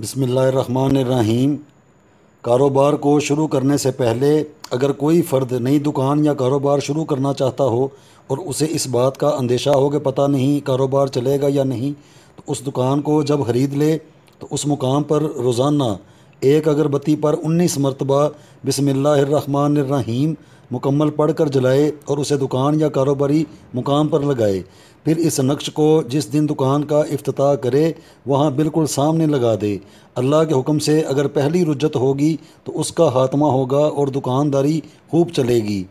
بسم اللہ الرحمن الرحیم۔ کاروبار کو شروع کرنے سے پہلے اگر کوئی فرد نئی دکان یا کاروبار شروع کرنا چاہتا ہو اور اسے اس بات کا اندیشہ ہو کہ پتہ نہیں کاروبار چلے گا یا نہیں، تو اس دکان کو جب خرید لے تو اس مقام پر روزانہ ایک اگربتی پر 19 مرتبہ بسم اللہ الرحمن الرحیم مکمل پڑھ کر جلائے اور اسے دکان یا کاروباری مقام پر لگائے۔ پھر اس نقش کو جس دن دکان کا افتتاح کرے وہاں بالکل سامنے لگا دے۔ اللہ کے حکم سے اگر پہلی رجت ہوگی تو اس کا خاتمہ ہوگا اور دکانداری خوب چلے گی۔